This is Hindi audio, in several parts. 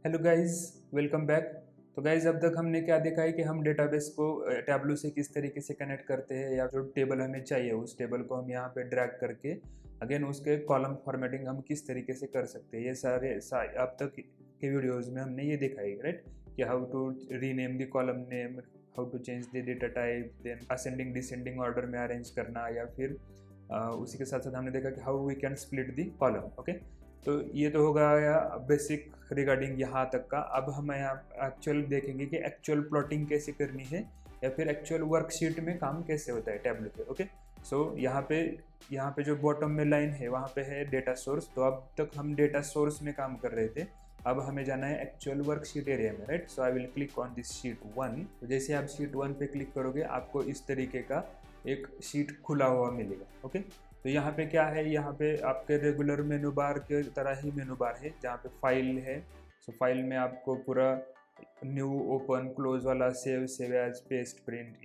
Hello guys, welcome back. तो गाइस, अब तक हमने क्या देखा है कि हम डेटाबेस को टैबलू से किस तरीके से कनेक्ट करते हैं, या जो टेबल हमें चाहिए उस टेबल को हम यहाँ पे ड्रैग करके अगेन उसके कॉलम फॉर्मेटिंग हम किस तरीके से कर सकते हैं। ये अब तक के वीडियोस में हमने ये देखा है, राइट, कि how to rename the column name, how to change the data type, then ascending descending order में अरेंज करना, या फिर उसी के साथ साथ हमने देखा कि how we can split the column. Okay, तो ये तो होगा या बेसिक रिगार्डिंग यहाँ तक का। अब हम यहाँ एक्चुअल देखेंगे कि एक्चुअल प्लॉटिंग कैसे करनी है, या फिर एक्चुअल वर्कशीट में काम कैसे होता है टैबलू पे। ओके, सो यहाँ पे जो बॉटम में लाइन है वहाँ पे है डेटा सोर्स। तो अब तक हम डेटा सोर्स में काम कर रहे थे, अब हमें जाना है एक्चुअल वर्कशीट एरिया में, right. So I will click on this sheet 1। तो जैसे आप शीट 1 पे क्लिक करोगे आपको इस तरीके का एक शीट खुला हुआ मिलेगा। ओके, तो यहाँ पे क्या है, यहाँ पे आपके रेगुलर मेनू बार के तरह ही मेनू बार है, जहाँ पे फाइल है। सो फाइल में आपको पूरा न्यू, ओपन, क्लोज वाला, save, save as, paste, print,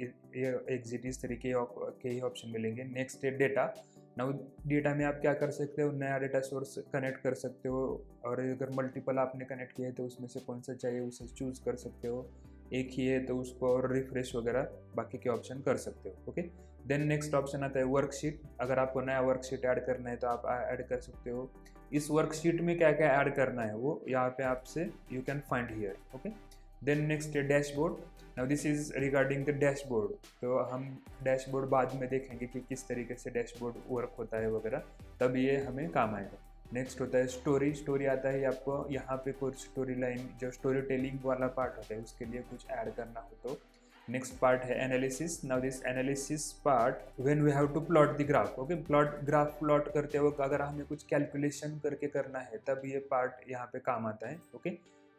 exit, इस तरीके के ही ऑप्शन मिलेंगे। नेक्स्ट है डेटा। नाउ डेटा में आप क्या कर सकते हो, नया डेटा सोर्स कनेक्ट कर सकते हो, और अगर मल्टीपल आपने कनेक्ट किए तो उसमें से कौन सा चाहिए उसे चूज कर सकते हो। एक ही है तो उसको और रिफ्रेश वगैरह बाकी के ऑप्शन कर सकते हो। ओके, देन नेक्स्ट ऑप्शन आता है वर्कशीट। अगर आपको नया वर्कशीट ऐड करना है तो आप ऐड कर सकते हो। इस वर्कशीट में क्या क्या ऐड करना है वो यहाँ पे आपसे you can find here. Okay, then next है dashboard. Now this is regarding the dashboard. तो हम डैशबोर्ड बाद में देखेंगे कि किस तरीके से डैशबोर्ड वर्क होता है वगैरह, तब ये हमें काम आएगा। नेक्स्ट होता है स्टोरी। स्टोरी आता है आपको यहाँ पे कुछ स्टोरी लाइन, जो स्टोरी टेलिंग वाला पार्ट होता है उसके लिए कुछ ऐड करना हो तो। नेक्स्ट पार्ट है analysis. Now this analysis part when we have to plot the graph. Okay, graph plot करते वक्त अगर हमें कुछ कैलकुलेशन करके करना है तब ये पार्ट यहाँ पे काम आता है। Okay,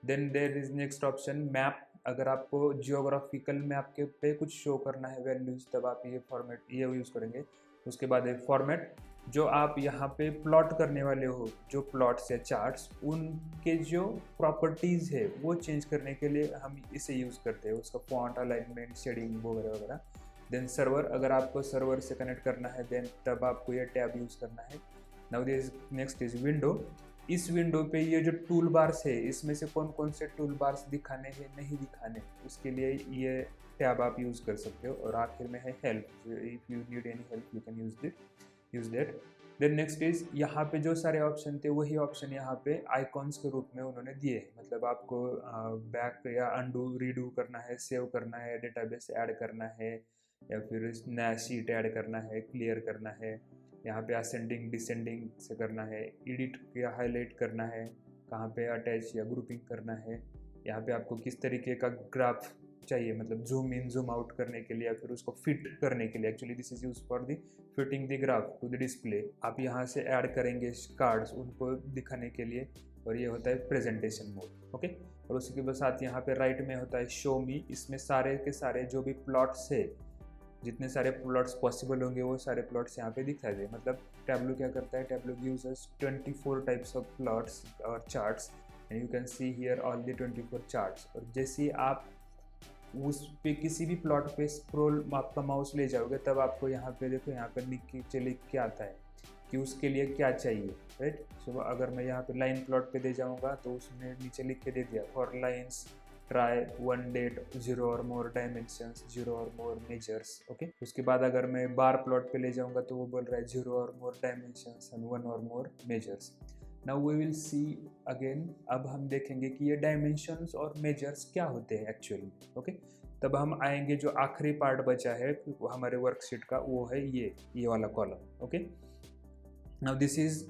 then there is next option map. अगर आपको जियोग्राफिकल मैप के पे कुछ शो करना है वैल्यूज, तब आप ये फॉर्मेट ये यूज़ करेंगे। उसके बाद है फॉर्मेट। जो आप यहाँ पे प्लॉट करने वाले हो, जो प्लॉट्स या चार्ट्स, उनके जो प्रॉपर्टीज़ है वो चेंज करने के लिए हम इसे यूज़ करते हैं, उसका फॉन्ट, अलाइनमेंट, शेडिंग वगैरह वगैरह। देन सर्वर, अगर आपको सर्वर से कनेक्ट करना है देन तब आपको ये टैब यूज़ करना है। Now this next is window. इस विंडो पे ये जो टूल बार्स है इसमें से कौन कौन से टूल बार्स दिखाने हैं नहीं दिखाने, उसके लिए ये टैब आप यूज़ कर सकते हो। और आखिर में है help. If you need any help you can use that. Then next is यहाँ पे जो सारे ऑप्शन थे वही ऑप्शन यहाँ पे आइकॉन्स के रूप में उन्होंने दिए हैं। मतलब आपको बैक या अंडू रीडू करना है, सेव करना है, डेटाबेस ऐड करना है, या फिर नया शीट ऐड करना है, क्लियर करना है, यहाँ पे असेंडिंग डिसेंडिंग से करना है, एडिट या हाईलाइट करना है, कहाँ पे अटैच या ग्रुपिंग करना है, यहाँ पे आपको किस तरीके का ग्राफ चाहिए, मतलब जूम इन जूम आउट करने के लिए, या फिर उसको फिट करने के लिए। Actually this is use for the fitting the graph to the display. आप यहाँ से ऐड करेंगे कार्ड्स उनको दिखाने के लिए, और ये होता है प्रेजेंटेशन मोड। ओके, और उसी के साथ यहाँ पे राइट में होता है शो मी। इसमें सारे के सारे जो भी प्लॉट्स है, जितने सारे प्लॉट्स पॉसिबल होंगे वो सारे प्लॉट्स यहाँ पे दिखाई दे। मतलब टैबलू क्या करता है, Tableau gives us 24 types of plots और charts, and you can see here all the 24 charts. और जैसे ही आप उस पे किसी भी प्लॉट पे स्क्रॉल आपका माउस ले जाओगे तब आपको यहाँ पे देखो, यहाँ पे लिख के आता है कि उसके लिए क्या चाहिए, राइट। सो अगर मैं यहाँ पे लाइन प्लॉट पे दे जाऊँगा तो उसने नीचे लिख के दे दिया for lines try one date, 0 और मोर डायमेंशंस, 0 और मोर मेजर्स। ओके, उसके बाद अगर मैं बार प्लॉट पे ले जाऊँगा तो वो बोल रहा है 0 और मोर डायमेंशंस एंड 1 और more measures. Now we will see again. अब हम देखेंगे कि ये डायमेंशंस और मेजर्स क्या होते हैं एक्चुअली। ओके, तब हम आएंगे जो आखिरी पार्ट बचा है हमारे वर्कशीट का, वो है ये वाला column. Okay, now this is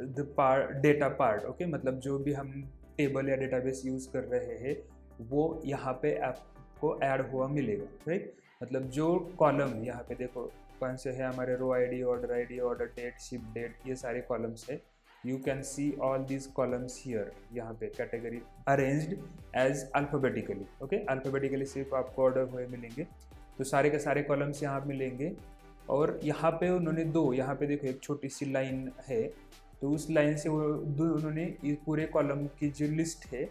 the part, data part. Okay, मतलब जो भी हम टेबल या डेटाबेस यूज कर रहे हैं वो यहाँ पे आपको ऐड हुआ मिलेगा, राइट। मतलब जो कॉलम यहाँ पे देखो कौन से है हमारे, row ID, order date, ship date, ये सारे कॉलम्स है। You can see all these columns here. यहाँ पे category arranged as alphabetically. Okay, alphabetically सिर्फ आपको ऑर्डर हुए मिलेंगे, तो सारे के सारे कॉलम्स यहाँ मिलेंगे। और यहाँ पे उन्होंने दो, यहाँ पे देखो एक छोटी सी लाइन है, तो उस लाइन से वो उन्होंने इस पूरे कॉलम की जो लिस्ट है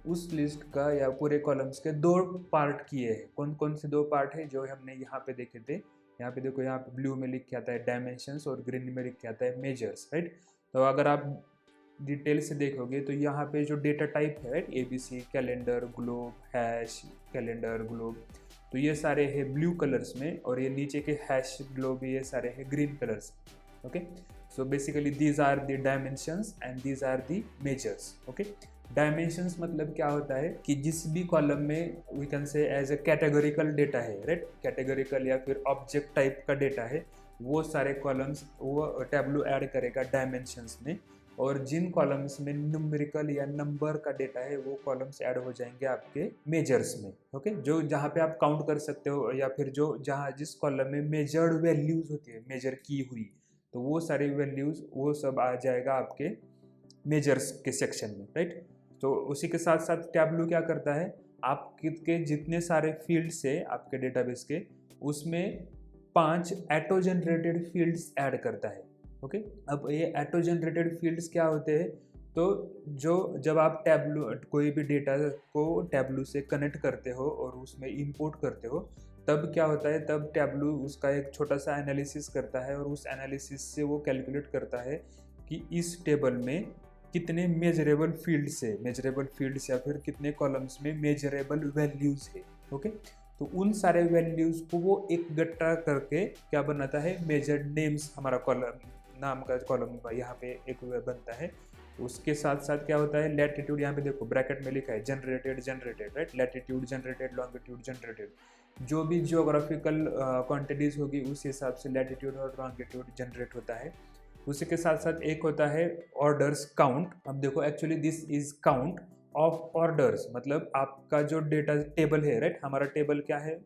उस लिस्ट का या पूरे कॉलम्स के दो पार्ट किए हैं। कौन कौन से दो पार्ट है जो हमने यहाँ पे देखे थे। यहाँ पे देखो, यहाँ पे ब्लू में लिख के आता है डायमेंशंस और ग्रीन में लिख के आता है मेजर्स, राइट। तो अगर आप डिटेल से देखोगे तो यहाँ पे जो डेटा टाइप है ABC, calendar, globe, hash, calendar, globe, तो ये सारे हैं ब्लू कलर्स में, और ये नीचे के हैश, ग्लोब, ये सारे हैं green colours. Okay, so basically these are the dimensions and these are the measures. Okay, dimensions मतलब क्या होता है कि जिस भी कॉलम में we can say as a categorical data है, राइट, कैटेगोरिकल या फिर ऑब्जेक्ट टाइप का डेटा है, वो सारे कॉलम्स वो टैब्लू ऐड करेगा डायमेंशंस में, और जिन कॉलम्स में न्यूमेरिकल या नंबर का डेटा है वो कॉलम्स ऐड हो जाएंगे आपके मेजर्स में। ओके, जो जहाँ पे आप काउंट कर सकते हो, या फिर जो जहाँ जिस कॉलम में मेजर्ड वैल्यूज होती है, मेजर की हुई, तो वो सारी वैल्यूज वो सब आ जाएगा आपके मेजर्स के सेक्शन में, राइट। तो उसी के साथ साथ टैब्लू क्या करता है, आपके जितने सारे फील्ड्स है आपके डेटाबेस के, उसमें 5 ऑटो जनरेटेड फील्ड्स ऐड करता है। ओके, अब ये ऑटो जनरेटेड फील्ड्स क्या होते हैं, तो जो जब आप टैब्लू कोई भी डेटा को टैब्लू से कनेक्ट करते हो और उसमें इंपोर्ट करते हो, तब क्या होता है, तब टैब्लू उसका एक छोटा सा एनालिसिस करता है, और उस एनालिसिस से वो कैलकुलेट करता है कि इस टेबल में कितने मेजरेबल फील्ड्स है, मेजरेबल फील्ड्स या फिर कितने कॉलम्स में मेजरेबल वैल्यूज है। ओके, तो उन सारे वैल्यूज को वो इकट्ठा करके क्या बनाता है, मेजर्ड नेम्स, हमारा कॉलम नाम का कॉलम यहाँ पे एक बनता है। उसके साथ साथ क्या होता है, लैटिट्यूड, यहाँ पे देखो ब्रैकेट में लिखा है generated, generated, right, latitude generated, longitude generated, जो भी जियोग्राफिकल क्वांटिटीज होगी उस हिसाब से लैटिट्यूड और लॉन्गिट्यूड जनरेट होता है। उसी के साथ साथ एक होता है ऑर्डर्स काउंट। अब देखो actually this is count of orders, मतलब आपका जो डेटा टेबल है, राइट, हमारा टेबल क्या है,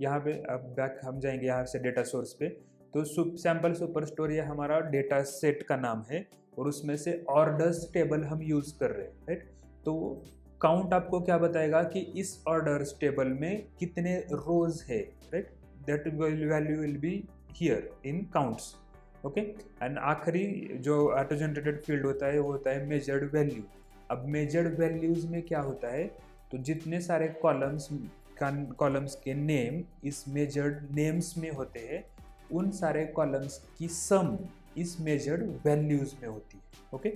यहाँ पे अब बैक हम जाएंगे यहाँ से डेटा सोर्स पे, तो सैम्पल सुपर स्टोर ये हमारा डेटा सेट का नाम है, और उसमें से ऑर्डर्स टेबल हम यूज कर रहे हैं, राइट। तो काउंट आपको क्या बताएगा कि इस ऑर्डर्स टेबल में कितने रोज है, right, that value will be here in counts. Okay, and आखिरी जो ऑटो जनरेटेड फील्ड होता है वो होता है मेजर्ड वैल्यू। अब मेजर्ड वैल्यूज में क्या होता है, तो जितने सारे कॉलम्स के नेम इस मेजर्ड नेम्स में होते हैं, उन सारे कॉलम्स की सम इस मेजर्ड वैल्यूज में होती है। ओके,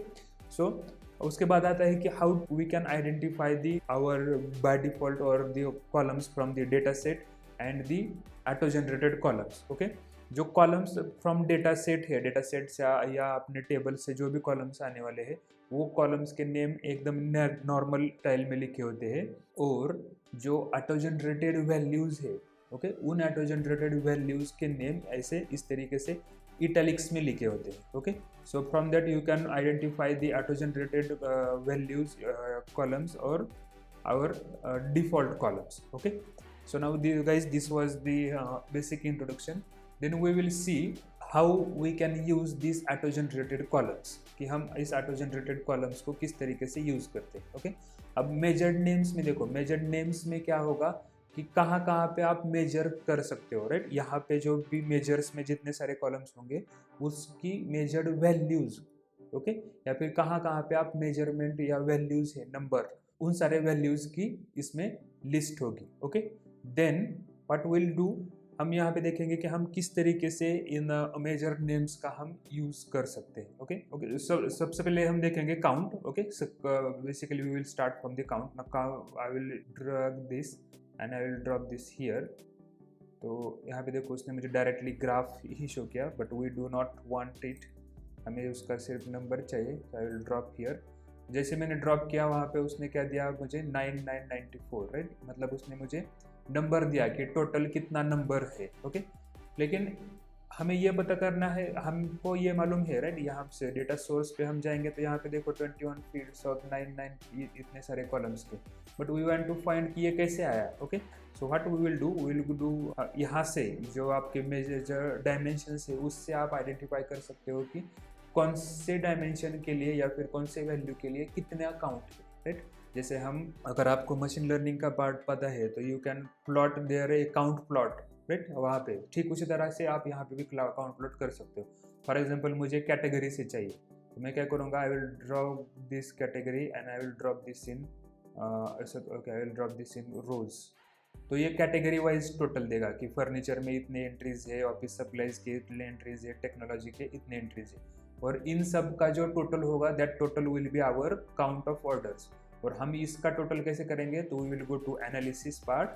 सो उसके बाद आता है कि how we can identify the our by default और the columns from the data set and the auto generated columns. Okay, जो कॉलम्स फ्रॉम डेटा सेट है, डेटा सेट से या अपने टेबल से जो भी कॉलम्स आने वाले हैं, वो कॉलम्स के नेम एकदम नॉर्मल स्टाइल में लिखे होते हैं, और जो ऑटो जनरेटेड वैल्यूज है, ओके, उन ऑटो जनरेटेड वैल्यूज के नेम ऐसे इस तरीके से इटैलिक्स में लिखे होते हैं। Okay, so from that you can identify the auto generated values columns और our default columns. Okay, so now guys, this was the basic introduction. Then we will see how we can use these auto generated columns, कि हम इस auto generated columns को किस तरीके से यूज करते हैं। ओके, अब measured names में देखो, measured names में क्या होगा कि कहाँ कहाँ पे आप मेजर कर सकते हो, राइट। यहाँ पे जो भी मेजर्स में जितने सारे कॉलम्स होंगे उसकी मेजर्ड वैल्यूज, ओके, या फिर कहाँ कहाँ पे आप मेजरमेंट या वैल्यूज है, नंबर, उन सारे वैल्यूज की इसमें लिस्ट होगी। Okay, then what will do, हम यहाँ पे देखेंगे कि हम किस तरीके से इन मेजर नेम्स का हम यूज कर सकते हैं। ओके ओके, सबसे पहले हम देखेंगे count. Okay, basically we will start from the count. I will drag this and I will drop this here. तो यहाँ पे देखो उसने मुझे डायरेक्टली ग्राफ ही शो किया, but we do not want it, हमें उसका सिर्फ नंबर चाहिए। तो आई विल ड्रॉप हियर। जैसे मैंने ड्रॉप किया वहाँ पे उसने क्या दिया मुझे, 9994, राइट, मतलब उसने मुझे नंबर दिया कि टोटल कितना नंबर है। ओके, लेकिन हमें ये पता करना है, हमको ये मालूम है, राइट, यहाँ से डेटा सोर्स पे हम जाएंगे तो यहाँ पे देखो 21 फील्ड्स और 99 इतने सारे कॉलम्स के, but we want to find कि ये कैसे आया। Okay, so what we will do यहाँ से जो आपके मेजर डायमेंशन है उससे आप आइडेंटिफाई कर सकते हो कि कौन से डायमेंशन के लिए या फिर कौन से वैल्यू के लिए कितना काउंट है, राइट। जैसे हम, अगर आपको मशीन लर्निंग का पार्ट पता है तो you can plot there a count plot, right, वहाँ पे ठीक उसी तरह से आप यहाँ पे भी काउंट प्लॉट कर सकते हो। फॉर एग्जांपल मुझे कैटेगरी से चाहिए, तो मैं क्या करूँगा, I will drop this category and I will drop this in okay, I will drop this in rows. तो ये कैटेगरी वाइज टोटल देगा कि फर्नीचर में इतने एंट्रीज है, ऑफिस सप्लाईज के इतने एंट्रीज है, टेक्नोलॉजी के इतने एंट्रीज है। और इन सब का जो टोटल होगा that total will be our count of orders. और हम इसका टोटल कैसे करेंगे, तो we will go to analysis part,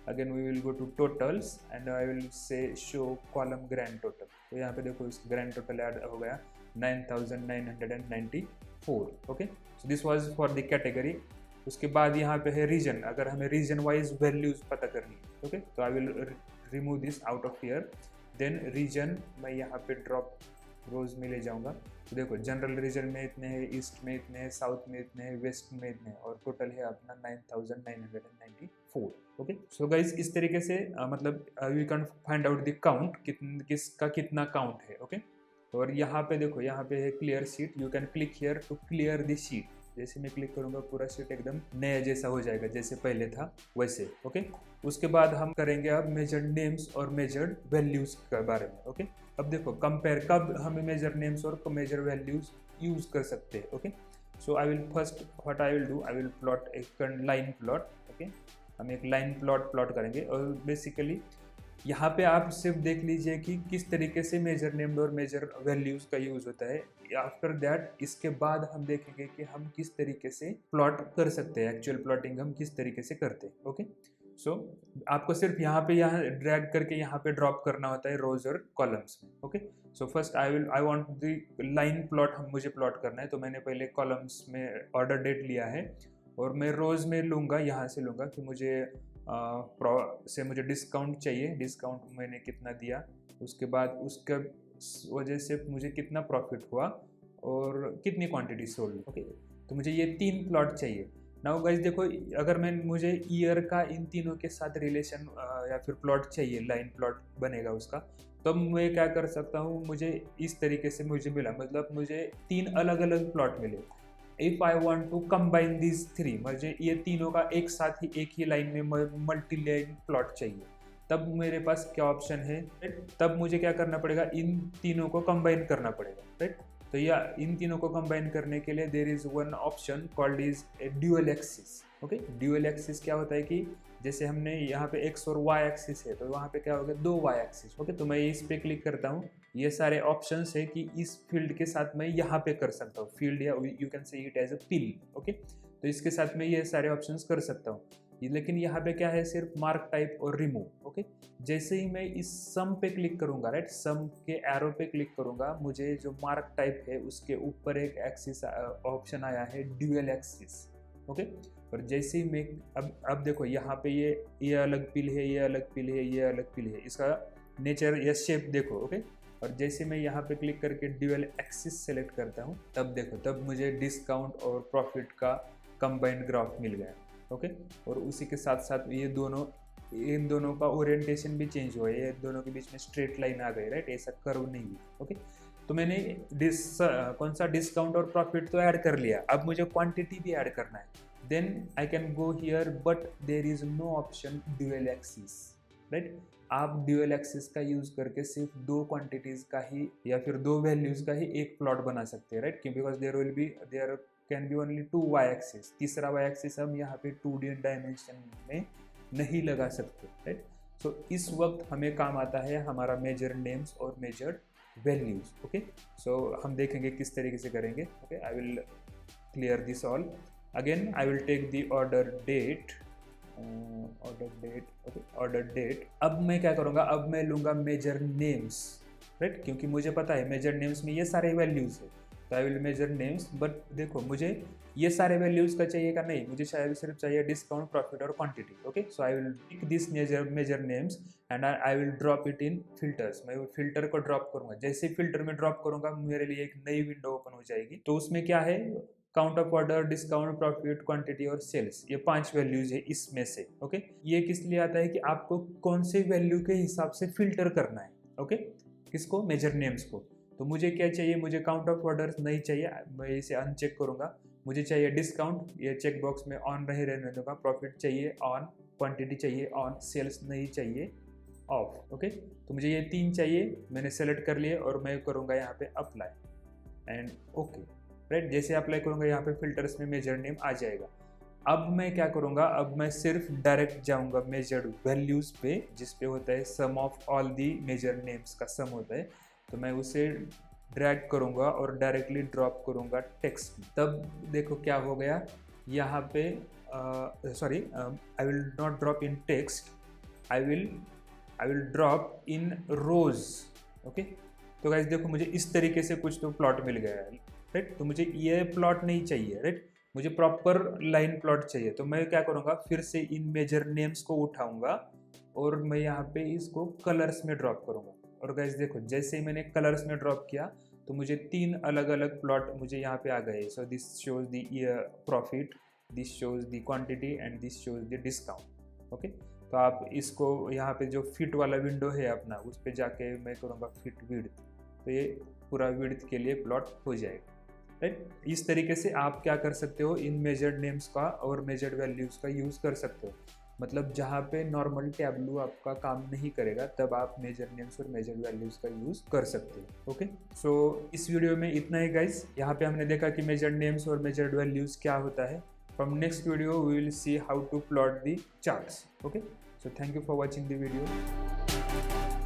again we will go to totals and I will say show column grand total. तो यहाँ पे देखो इस ग्रैंड टोटल ऐड हो गया 9994। Okay, so this was for the category. उसके बाद यहाँ पे है रीजन, अगर हमें रीजन वाइज वैल्यूज पता करनी है, ओके, तो I will remove this out of here. Then region मैं यहाँ पे ड्रॉप रोज में ले जाऊंगा। तो देखो जनरल रीजन में इतने हैं, ईस्ट में इतने हैं, साउथ में इतने हैं, वेस्ट में इतने हैं, और टोटल है अपना 9994। ओके, सो गाइज इस तरीके से मतलब we can find out the count, किसका कितना काउंट है। ओके, और यहाँ पे देखो, यहाँ पे है clear sheet, you can click here to clear the sheet. जैसे मैं क्लिक करूंगा पूरा शीट एकदम नया जैसा हो जाएगा, जैसे पहले था वैसे। ओके, उसके बाद हम करेंगे अब मेजर्ड नेम्स और मेजर्ड वैल्यूज के बारे में। ओके, अब देखो कंपेयर कब हमें मेजर नेम्स और मेजर वैल्यूज यूज कर सकते हैं। Okay, so I will first what I will do, I will plot एक लाइन प्लॉट। ओके, हम एक लाइन प्लॉट करेंगे, और बेसिकली यहाँ पे आप सिर्फ देख लीजिए कि किस तरीके से मेजर नेम्ड और मेजर वैल्यूज का यूज होता है। आफ्टर दैट इसके बाद हम देखेंगे कि हम किस तरीके से प्लॉट कर सकते हैं, एक्चुअल प्लॉटिंग हम किस तरीके से करते हैं। ओके, सो आपको सिर्फ यहाँ ड्रैग करके यहाँ पे ड्रॉप करना होता है रोज और कॉलम्स में। Okay, so first I want the line plot, मुझे प्लॉट करना है, तो मैंने पहले कॉलम्स में ऑर्डर डेट लिया है, और मैं रोज में लूँगा, यहाँ से लूँगा कि मुझे डिस्काउंट चाहिए, डिस्काउंट मैंने कितना दिया, उसके बाद उसके वजह से मुझे कितना प्रॉफिट हुआ और कितनी क्वांटिटी सोल्ड। ओके, तो मुझे ये 3 प्लॉट चाहिए। नाउ गाइस देखो, अगर मुझे ईयर का इन तीनों के साथ रिलेशन या फिर प्लॉट चाहिए, लाइन प्लॉट बनेगा उसका, तो मैं क्या कर सकता हूँ, मुझे इस तरीके से मुझे मिला, मतलब मुझे 3 अलग अलग प्लॉट मिले। If I want to combine this 3, मुझे ये तीनों का एक साथ ही एक ही लाइन में मल्टी लाइन प्लॉट चाहिए, तब मेरे पास क्या ऑप्शन है, तब मुझे क्या करना पड़ेगा, इन तीनों को कंबाइन करना पड़ेगा, राइट। तो या इन तीनों को कंबाइन करने के लिए there is one option called is a dual axis. Okay, dual axis क्या होता है कि जैसे हमने यहाँ पे एक्स और वाई एक्सिस है, तो वहाँ पे क्या होगा, 2 वाई एक्सिस। ओके, तो मैं इस पे क्लिक करता हूँ, ये सारे ऑप्शंस है कि इस फील्ड के साथ मैं यहाँ पे कर सकता हूँ, फील्ड या you can say it as a pill. Okay, तो इसके साथ मैं ये सारे ऑप्शंस कर सकता हूँ, लेकिन यहाँ पे क्या है, सिर्फ मार्क टाइप और रिमूव। ओके, जैसे ही मैं इस सम पे क्लिक करूंगा, राइट, सम के एरो पे क्लिक करूंगा, मुझे जो मार्क टाइप है उसके ऊपर एक एक्सिस ऑप्शन आया है, ड्यूअल एक्सिस। ओके, और जैसे ही मैं अब देखो यहाँ पे ये अलग पिल है, ये अलग पिल है, ये अलग पिल है, इसका नेचर या शेप देखो। ओके, और जैसे मैं यहाँ पे क्लिक करके ड्यूअल एक्सिस सेलेक्ट करता हूँ, तब देखो, तब मुझे डिस्काउंट और प्रॉफिट का कंबाइंड ग्राफ मिल गया। ओके, और उसी के साथ साथ इन दोनों का ओरिएंटेशन भी चेंज हुआ है, ये दोनों के बीच में स्ट्रेट लाइन आ गई, राइट, ऐसा कर्व नहीं है। ओके, तो मैंने कौन सा डिस्काउंट और प्रॉफिट तो ऐड कर लिया, अब मुझे क्वांटिटी भी ऐड करना है। Then I can go here, but there is no option dual axis, right. आप ड्यूअल एक्सिस का यूज करके सिर्फ 2 क्वांटिटीज का ही या फिर 2 वैल्यूज का ही एक प्लॉट बना सकते हैं, right, because there can be only 2 Y axis. तीसरा वाई एक्सिस हम यहाँ पे 2D डायमेंशन में नहीं लगा सकते, राइट। सो इस वक्त हमें काम आता है हमारा मेजर नेम्स और मेजर्ड वैल्यूज। ओके, सो हम देखेंगे किस तरीके से करेंगे। Okay, I will clear this all, again I will take the order date. Okay, order date. अब मैं क्या करूँगा, अब मैं लूँगा मेजर नेम्स, राइट, क्योंकि मुझे पता है मेजर नेम्स में ये सारे वैल्यूज है, तो I will measure names. But देखो, मुझे ये सारे वैल्यूज का चाहिए का नहीं, मुझे शायद सिर्फ चाहिए डिस्काउंट, प्रॉफिट और quantity. Okay, so I will pick this measure names and I will drop it in filters. मैं फिल्टर को ड्रॉप करूंगा, जैसे फिल्टर में ड्रॉप करूंगा मेरे लिए एक नई विंडो ओपन हो जाएगी। तो उसमें क्या है, count of order, discount, profit, quantity और सेल्स, ये 5 वैल्यूज है इसमें से। ओके, ये किस लिए आता है कि आपको कौन से वैल्यू के हिसाब से फिल्टर करना है। ओके, किसको, मेजर नेम्स को। तो मुझे क्या चाहिए, मुझे काउंट ऑफ ऑर्डर्स नहीं चाहिए, मैं इसे अनचेक करूंगा। मुझे चाहिए डिस्काउंट, ये चेक बॉक्स में ऑन नहीं रहने दूंगा। प्रॉफिट चाहिए ऑन, क्वांटिटी चाहिए ऑन, सेल्स नहीं चाहिए, ऑफ। ओके, तो मुझे ये 3 चाहिए, मैंने सेलेक्ट कर लिए और मैं करूंगा यहाँ पे अप्लाई एंड ओके, राइट। जैसे अप्लाई करूंगा यहाँ पे फिल्टर्स में मेजर नेम आ जाएगा। अब मैं क्या करूँगा, अब मैं सिर्फ डायरेक्ट जाऊँगा मेजर्ड वैल्यूज़ पे, जिस पे होता है sum of all the measure names का सम होता है। तो मैं उसे ड्रैग करूँगा और डायरेक्टली ड्रॉप करूँगा टेक्स्ट में, तब देखो क्या हो गया यहाँ पे, sorry, I will not drop in text, I will drop in rows. Okay, तो गाइस देखो मुझे इस तरीके से कुछ तो प्लॉट मिल गया है, राइट। तो मुझे ये प्लॉट नहीं चाहिए, राइट, मुझे प्रॉपर लाइन प्लॉट चाहिए। तो मैं क्या करूँगा, फिर से इन मेजर नेम्स को उठाऊंगा और मैं यहाँ पे इसको कलर्स में ड्रॉप करूँगा। और गाइस देखो जैसे ही मैंने कलर्स में ड्रॉप किया तो मुझे 3 अलग अलग प्लॉट मुझे यहाँ पे आ गए। So this shows the profit, this shows the quantity and this shows the discount. Okay, तो आप इसको यहाँ पे जो फिट वाला विंडो है अपना, उस पर जाके मैं करूँगा फिट विड्थ, तो ये पूरा विड्थ के लिए प्लॉट हो जाएगा, राइट। इस तरीके से आप क्या कर सकते हो, इन मेजर्ड नेम्स का और मेजर्ड वैल्यूज़ का यूज़ कर सकते हो। मतलब जहाँ पे नॉर्मल टैब्लू आपका काम नहीं करेगा तब आप मेजर नेम्स और मेजर वैल्यूज़ का यूज़ कर सकते हो। ओके, सो इस वीडियो में इतना ही गाइस। यहाँ पे हमने देखा कि मेजर नेम्स और मेजर वैल्यूज़ क्या होता है। From next video we will see how to plot the charts. Okay, so thank you for watching the video.